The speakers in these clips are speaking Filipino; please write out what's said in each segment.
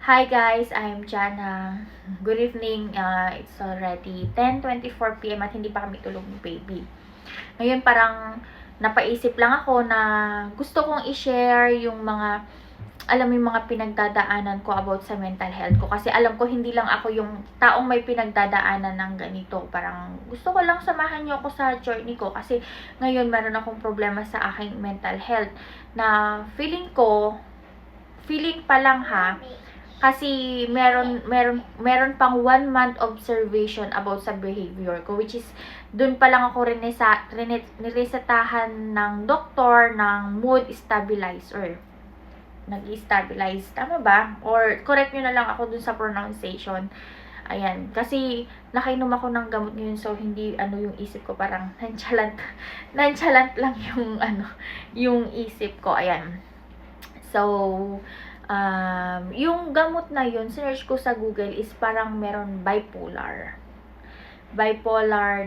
Hi guys, I'm Jana. Good evening. It's already 10:24 PM at hindi pa kami tulog ni baby. Ngayon parang napaisip lang ako na gusto kong i-share yung mga yung mga pinagdadaanan ko about sa mental health ko. Kasi alam ko hindi lang ako yung taong may pinagdadaanan ng ganito. Parang gusto ko lang samahan niyo ako sa journey ko. Kasi ngayon meron akong problema sa aking mental health na feeling pa lang ha, kasi meron pang 1 month observation about sa behavior ko, which is dun pa lang ako niresetahan ng doktor ng mood stabilizer. Nag-stabilize, tama ba? Or correct nyo na lang ako dun sa pronunciation. Ayan, kasi nakainom ako ng gamot ngayon, so hindi yung isip ko parang nonchalant lang yung isip ko. Ayan. So, yung gamot na yun, search ko sa Google is parang meron bipolar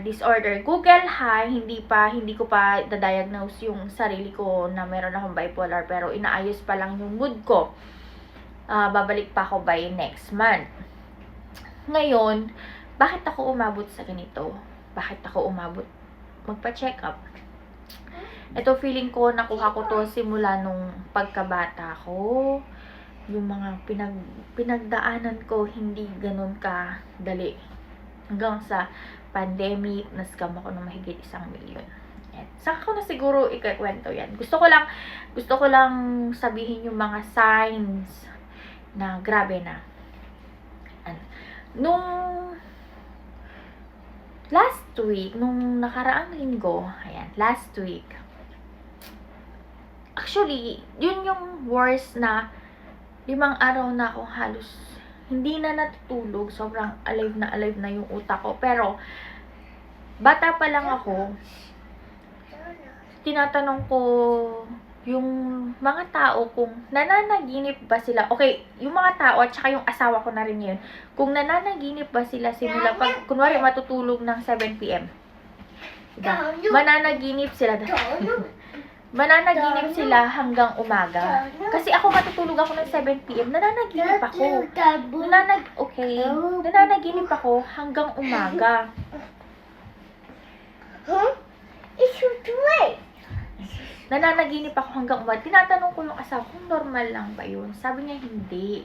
disorder. Google ha, hindi ko pa da-diagnose yung sarili ko na meron akong bipolar, pero inaayos pa lang yung mood ko. Babalik pa ako by next month. Ngayon, bakit ako umabot sa ganito? Bakit ako umabot magpa-check up? Ito, feeling ko nakuha ko to simula nung pagkabata ko. Yung mga pinagdaanan ko hindi ganun ka dali. Hanggang sa pandemic, na-scam ako ng mahigit 1,000,000. Saka ko na siguro ikakwento yan. Gusto ko lang sabihin yung mga signs na grabe na. Nung last week, nung nakaraang linggo, last week, actually, yun yung worst na 5 araw na akong halos hindi na natutulog. Sobrang alive na yung utak ko. Pero, bata pa lang ako, tinatanong ko yung mga tao kung nananaginip ba sila. Okay, yung mga tao at saka yung asawa ko na rin yun. Kung nananaginip ba sila simula pag, kunwari matutulog ng 7 PM. Diba? Mananaginip sila hanggang umaga. Kasi ako matutulog ako ng 7 PM, nananaginip ako. Nananaginip ako hanggang umaga. Nananaginip ako hanggang umaga. Tinatanong ko yung asawa kung normal lang ba yun. Sabi niya hindi.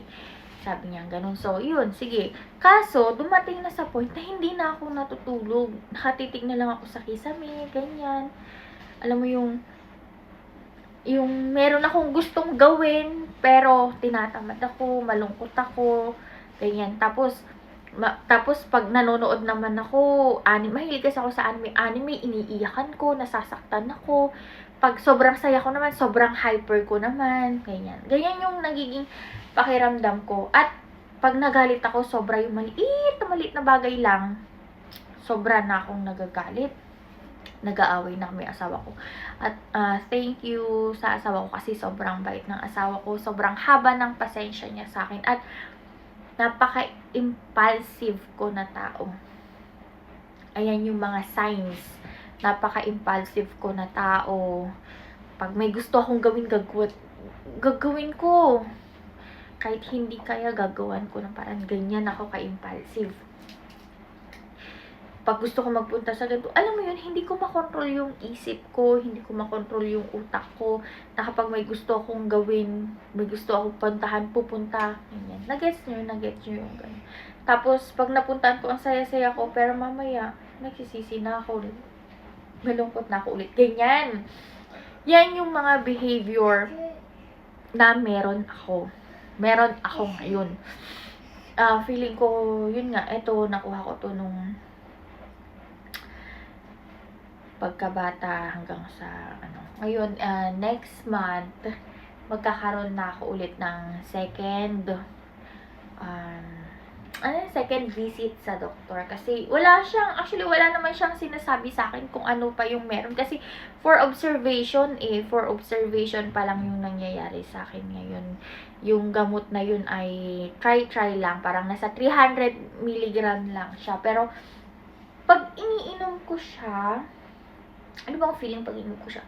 Sabi niya ganun. So, yun, sige. Kaso, dumating na sa point na hindi na ako natutulog. Nakatitig na lang ako sa kisame, ganyan. Alam mo yung meron akong gustong gawin, pero tinatamad ako, malungkot ako, ganyan. Tapos pag nanonood naman ako, mahilig kasi ako sa anime, iniiyakan ko, nasasaktan ako. Pag sobrang saya ko naman, sobrang hyper ko naman, ganyan. Ganyan yung nagiging pakiramdam ko. At pag nagalit ako, sobra yung maliit na bagay lang, sobra na akong nagagalit. Nag-aaway na kami asawa ko. At thank you sa asawa ko kasi sobrang bait ng asawa ko. Sobrang haba ng pasensya niya sa akin. At napaka-impulsive ko na tao. Ayan yung mga signs. Napaka-impulsive ko na tao. Pag may gusto akong gawin, gagawin ko. Kahit hindi kaya, gagawan ko ng parang ganyan ako ka-impulsive. Pag gusto ko magpunta sa ganito, alam mo yun, hindi ko makontrol yung isip ko, hindi ko makontrol yung utak ko, na kapag may gusto akong gawin, may gusto akong puntahan, pupunta, ganyan. Nagets nyo yung ganyan. Tapos, pag napuntahan ko, ang saya-saya ko, pero mamaya, nagsisisi na ako, malungkot na ako ulit, ganyan. Yan yung mga behavior na meron ako ngayon. Feeling ko, yun nga, eto, nakuha ko to nung pagkabata hanggang sa ngayon, next month magkakaroon na ako ulit ng second visit sa doktor, kasi wala naman siyang sinasabi sa akin kung ano pa yung meron, kasi for observation pa lang yung nangyayari sa akin ngayon. Yung gamot na yun ay try lang, parang nasa 300 milligram lang siya, pero pag iniinom ko siya, ano bang feeling pag iniinom ko siya?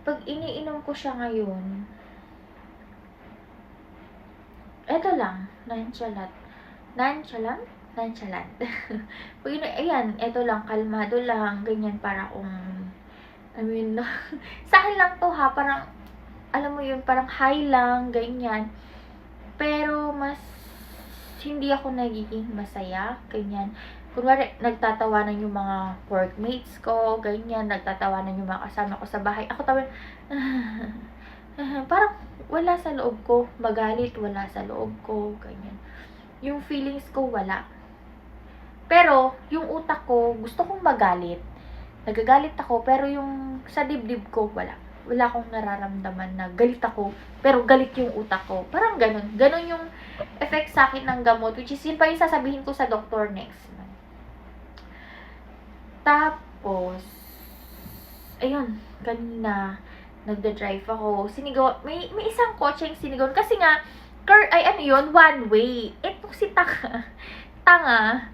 Pag iniinom ko siya ngayon, Eto lang, nonchalant. Nonchalant? Nonchalant. Pag ayan, eto lang, kalmado lang, ganyan, para kung, I mean, sa akin lang to ha, parang, alam mo yun, parang high lang, ganyan. Pero, mas, hindi ako nagiging masaya, ganyan. Kunwari, nagtatawanan yung mga workmates ko, ganyan, nagtatawanan yung mga kasama ko sa bahay. Ako tawag, parang wala sa loob ko, magalit, wala sa loob ko, ganyan. Yung feelings ko, wala. Pero, yung utak ko, gusto kong magalit. Nagagalit ako, pero yung sa dibdib ko, wala. Wala akong nararamdaman na galit ako, pero galit yung utak ko. Parang ganun. Ganun yung effect sa akin ng gamot, which is yun pa yung sasabihin ko sa doctor next month. Tapos, ayun, kanina, nagda-drive ako. Sinigaw, may isang kotseng sinigaw. Kasi nga, ano yun, one way. Etong si tanga,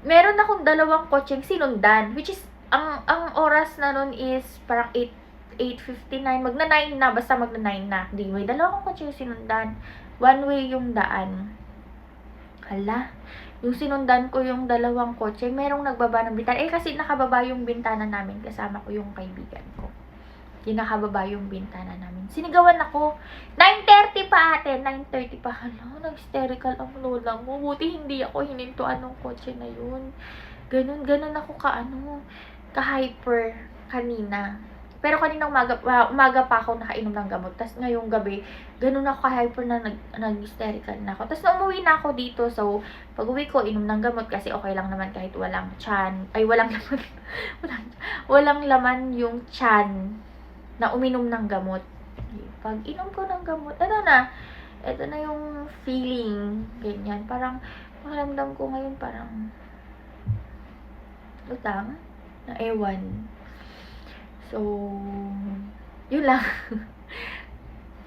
meron akong dalawang kotseng sinundan, which is, ang oras na nun is parang 8:59, magna-9 na, basta magna-9 na. Di, may dalawang kotseng sinundan. One way yung daan. Hala, yung sinundan ko yung dalawang kotse, merong nagbaba ng bintana. Kasi nakababa yung bintana namin, kasama ko yung kaibigan ko. Yung nakababa yung bintana namin. Sinigawan ako. 9:30 pa ate, 9:30 pa. Hala, nag-hysterical ang lola mo. Buti hindi ako hinintuan ng kotse na yun. Ganun ako ka-hyper kanina. Pero kanina umaga pa ako nakainom ng gamot. Tapos ngayong gabi, ganun ako ka-hyper na nag-hysterical na ako. Tapos na umuwi na ako dito. So, pag uwi ko, inom ng gamot kasi okay lang naman kahit walang tiyan. Ay, walang laman. walang laman yung tiyan na uminom ng gamot. Pag inom ko ng gamot, ito na yung feeling. Ganyan. Parang, maramdam ko ngayon parang utang na ewan. So, yun lang.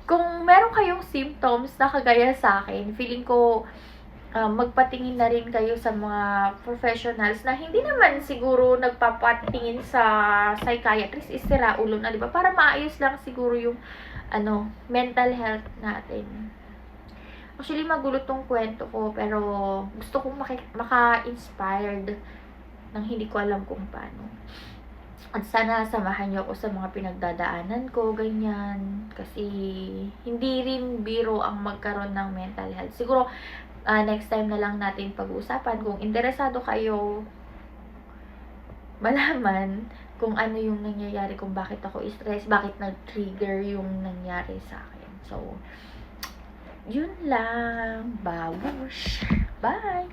Kung meron kayong symptoms na kagaya sa akin, feeling ko magpatingin na rin kayo sa mga professionals na hindi naman siguro nagpapatingin sa psychiatrist, is sira ulo na, di ba? Para maayos lang siguro yung mental health natin. Actually, magulo tong kwento ko, pero gusto kong maka-inspired nang hindi ko alam kung paano. At sana samahan niyo ako sa mga pinagdadaanan ko, ganyan. Kasi hindi rin biro ang magkaroon ng mental health. Siguro, next time na lang natin pag-uusapan. Kung interesado kayo malaman kung ano yung nangyayari, kung bakit ako stress, bakit nag-trigger yung nangyari sa akin. So, yun lang. Babush! Bye!